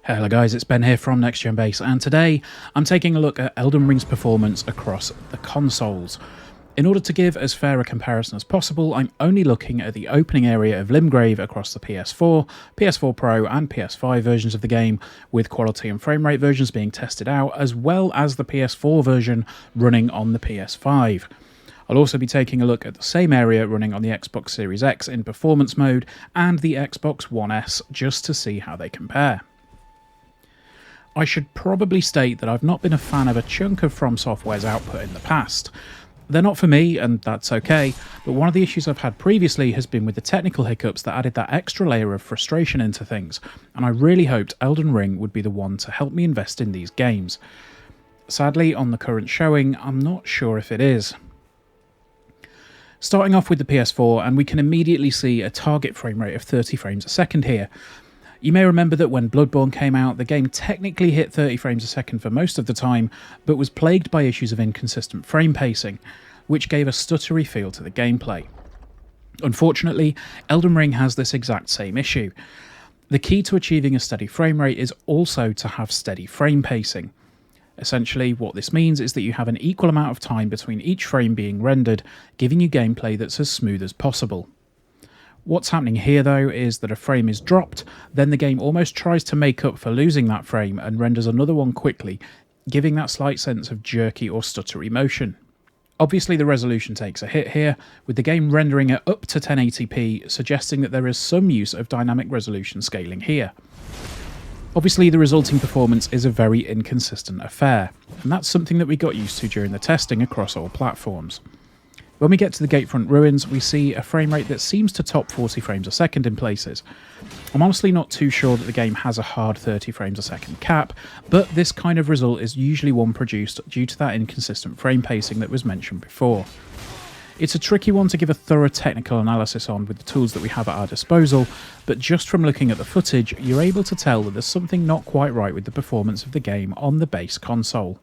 Hello guys, it's Ben here from Next Gen Base, and today I'm taking a look at Elden Ring's performance across the consoles. In order to give as fair a comparison as possible, I'm only looking at the opening area of Limgrave across the PS4, PS4 Pro and PS5 versions of the game, with quality and frame rate versions being tested out, as well as the PS4 version running on the PS5. I'll also be taking a look at the same area running on the Xbox Series X in Performance Mode and the Xbox One S, just to see how they compare. I should probably state that I've not been a fan of a chunk of From Software's output in the past. They're not for me, and that's okay, but one of the issues I've had previously has been with the technical hiccups that added that extra layer of frustration into things, and I really hoped Elden Ring would be the one to help me invest in these games. Sadly, on the current showing, I'm not sure if it is. Starting off with the PS4, and we can immediately see a target frame rate of 30 frames a second here. You may remember that when Bloodborne came out, the game technically hit 30 frames a second for most of the time, but was plagued by issues of inconsistent frame pacing, which gave a stuttery feel to the gameplay. Unfortunately, Elden Ring has this exact same issue. The key to achieving a steady frame rate is also to have steady frame pacing. Essentially, what this means is that you have an equal amount of time between each frame being rendered, giving you gameplay that's as smooth as possible. What's happening here though is that a frame is dropped, then the game almost tries to make up for losing that frame and renders another one quickly, giving that slight sense of jerky or stuttery motion. Obviously the resolution takes a hit here, with the game rendering at up to 1080p, suggesting that there is some use of dynamic resolution scaling here. Obviously the resulting performance is a very inconsistent affair, and that's something that we got used to during the testing across all platforms. When we get to the Gatefront Ruins, we see a frame rate that seems to top 40 frames a second in places. I'm honestly not too sure that the game has a hard 30 frames a second cap, but this kind of result is usually one produced due to that inconsistent frame pacing that was mentioned before. It's a tricky one to give a thorough technical analysis on with the tools that we have at our disposal, but just from looking at the footage, you're able to tell that there's something not quite right with the performance of the game on the base console.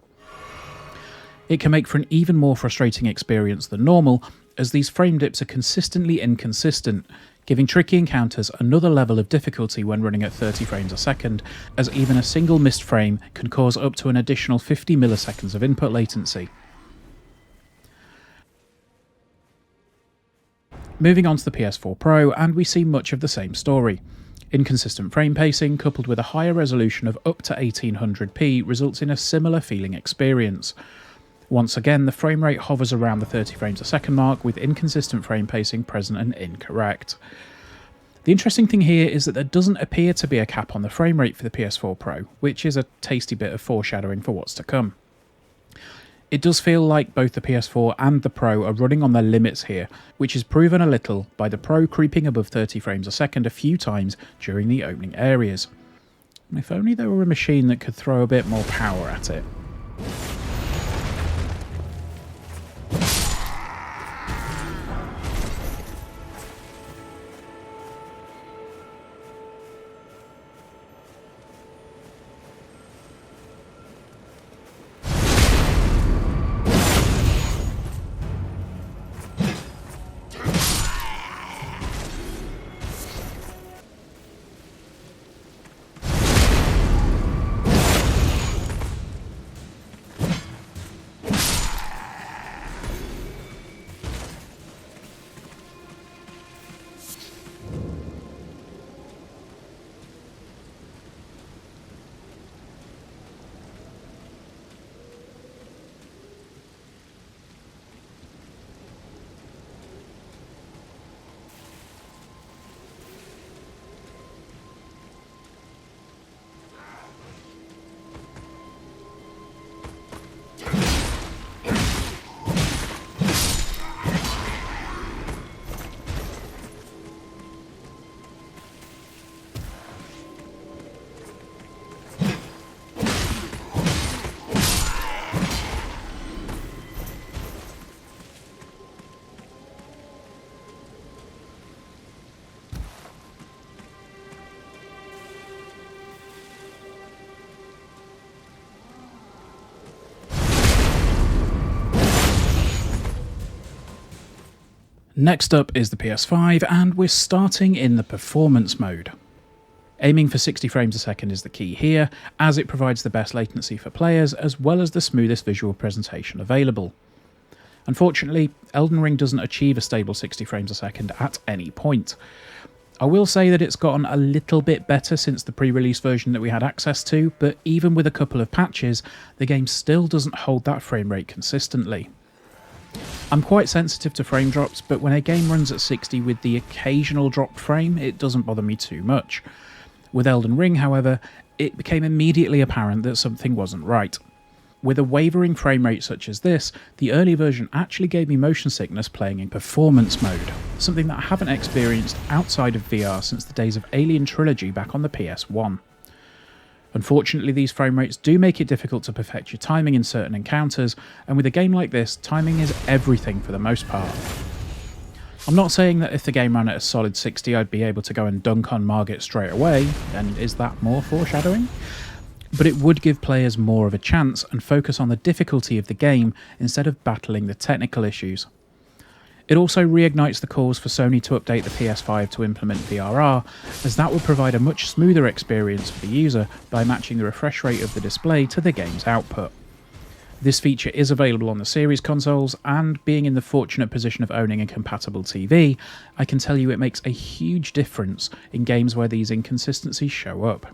It can make for an even more frustrating experience than normal, as these frame dips are consistently inconsistent, giving tricky encounters another level of difficulty when running at 30 frames a second, as even a single missed frame can cause up to an additional 50 milliseconds of input latency. Moving on to the PS4 Pro, and we see much of the same story. Inconsistent frame pacing coupled with a higher resolution of up to 1800p results in a similar feeling experience. Once again, the frame rate hovers around the 30 frames a second mark, with inconsistent frame pacing present and incorrect. The interesting thing here is that there doesn't appear to be a cap on the frame rate for the PS4 Pro, which is a tasty bit of foreshadowing for what's to come. It does feel like both the PS4 and the Pro are running on their limits here, which is proven a little by the Pro creeping above 30 frames a second a few times during the opening areas. If only there were a machine that could throw a bit more power at it. Next up is the PS5, and we're starting in the Performance Mode. Aiming for 60 frames a second is the key here, as it provides the best latency for players as well as the smoothest visual presentation available. Unfortunately, Elden Ring doesn't achieve a stable 60 frames a second at any point. I will say that it's gotten a little bit better since the pre-release version that we had access to, but even with a couple of patches, the game still doesn't hold that frame rate consistently. I'm quite sensitive to frame drops, but when a game runs at 60 with the occasional dropped frame, it doesn't bother me too much. With Elden Ring, however, it became immediately apparent that something wasn't right. With a wavering frame rate such as this, the early version actually gave me motion sickness playing in performance mode, something that I haven't experienced outside of VR since the days of Alien Trilogy back on the PS1. Unfortunately, these frame rates do make it difficult to perfect your timing in certain encounters, and with a game like this, timing is everything for the most part. I'm not saying that if the game ran at a solid 60 I'd be able to go and dunk on Margit straight away, and is that more foreshadowing? But it would give players more of a chance and focus on the difficulty of the game instead of battling the technical issues. It also reignites the calls for Sony to update the PS5 to implement VRR, as that would provide a much smoother experience for the user by matching the refresh rate of the display to the game's output. This feature is available on the Series consoles, and being in the fortunate position of owning a compatible TV, I can tell you it makes a huge difference in games where these inconsistencies show up.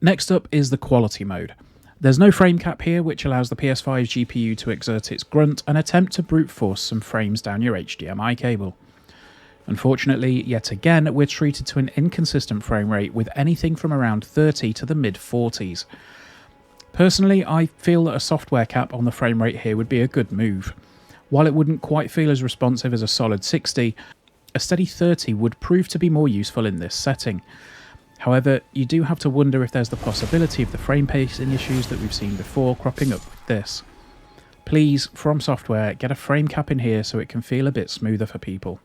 Next up is the quality mode. There's no frame cap here, which allows the PS5's GPU to exert its grunt and attempt to brute force some frames down your HDMI cable. Unfortunately, yet again, we're treated to an inconsistent frame rate with anything from around 30 to the mid-40s. Personally, I feel that a software cap on the frame rate here would be a good move. While it wouldn't quite feel as responsive as a solid 60, a steady 30 would prove to be more useful in this setting. However, you do have to wonder if there's the possibility of the frame pacing issues that we've seen before cropping up with this. Please, From Software, get a frame cap in here so it can feel a bit smoother for people.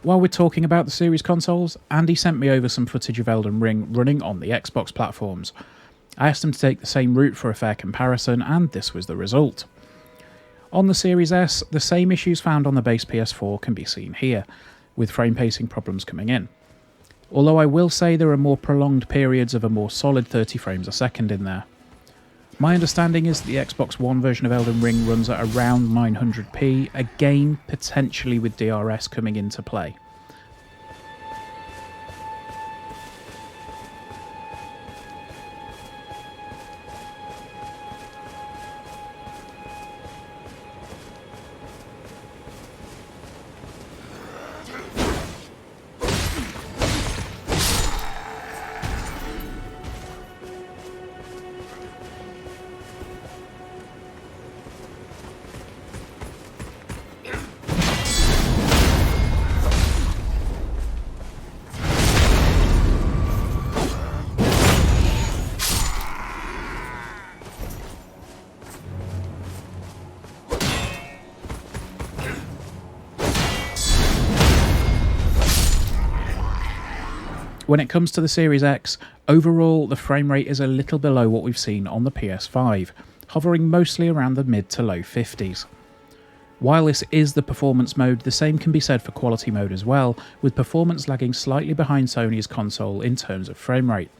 While we're talking about the Series consoles, Andy sent me over some footage of Elden Ring running on the Xbox platforms. I asked him to take the same route for a fair comparison, and this was the result. On the Series S, the same issues found on the base PS4 can be seen here, with frame pacing problems coming in. Although I will say there are more prolonged periods of a more solid 30 frames a second in there. My understanding is that the Xbox One version of Elden Ring runs at around 900p, again potentially with DRS coming into play. When it comes to the Series X, overall the frame rate is a little below what we've seen on the PS5, hovering mostly around the mid to low 50s. While this is the performance mode, the same can be said for quality mode as well, with performance lagging slightly behind Sony's console in terms of frame rate.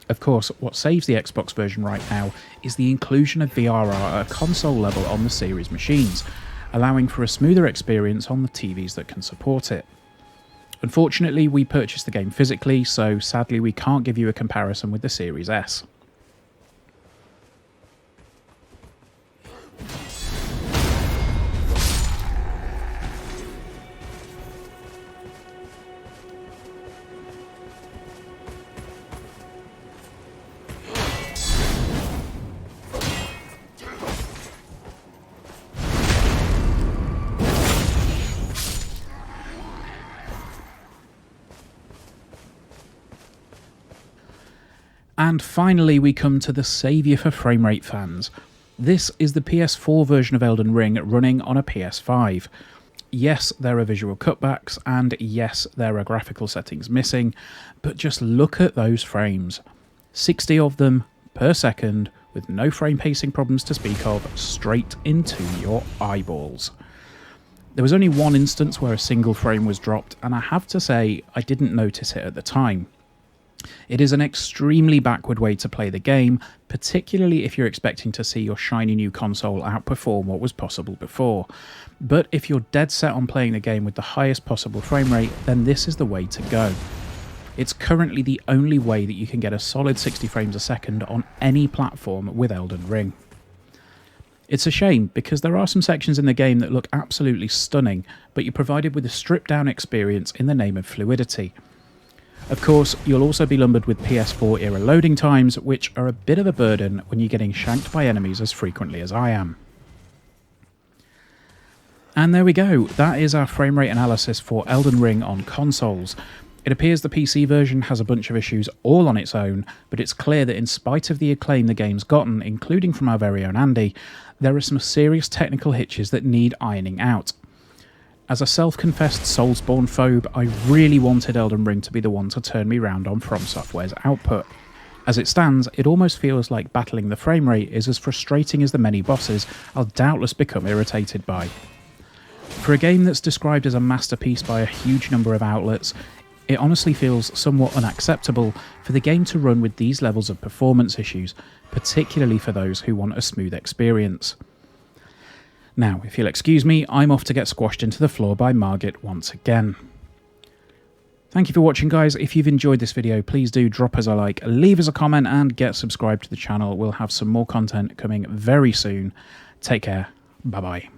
Of course, what saves the Xbox version right now is the inclusion of VRR at a console level on the Series machines, allowing for a smoother experience on the TVs that can support it. Unfortunately, we purchased the game physically, so sadly we can't give you a comparison with the Series S. And finally we come to the saviour for framerate fans. This is the PS4 version of Elden Ring running on a PS5. Yes, there are visual cutbacks, and yes, there are graphical settings missing, but just look at those frames. 60 of them per second, with no frame pacing problems to speak of, straight into your eyeballs. There was only one instance where a single frame was dropped, and I have to say I didn't notice it at the time. It is an extremely backward way to play the game, particularly if you're expecting to see your shiny new console outperform what was possible before. But if you're dead set on playing the game with the highest possible frame rate, then this is the way to go. It's currently the only way that you can get a solid 60 frames a second on any platform with Elden Ring. It's a shame, because there are some sections in the game that look absolutely stunning, but you're provided with a stripped down experience in the name of fluidity. Of course, you'll also be lumbered with PS4 era loading times, which are a bit of a burden when you're getting shanked by enemies as frequently as I am. And there we go, that is our frame rate analysis for Elden Ring on consoles. It appears the PC version has a bunch of issues all on its own, but it's clear that in spite of the acclaim the game's gotten, including from our very own Andy, there are some serious technical hitches that need ironing out. As a self-confessed Soulsborne phobe, I really wanted Elden Ring to be the one to turn me round on From Software's output. As it stands, it almost feels like battling the frame rate is as frustrating as the many bosses I'll doubtless become irritated by. For a game that's described as a masterpiece by a huge number of outlets, it honestly feels somewhat unacceptable for the game to run with these levels of performance issues, particularly for those who want a smooth experience. Now, if you'll excuse me, I'm off to get squashed into the floor by Margit once again. Thank you for watching, guys. If you've enjoyed this video, please do drop us a like, leave us a comment, and get subscribed to the channel. We'll have some more content coming very soon. Take care. Bye-bye.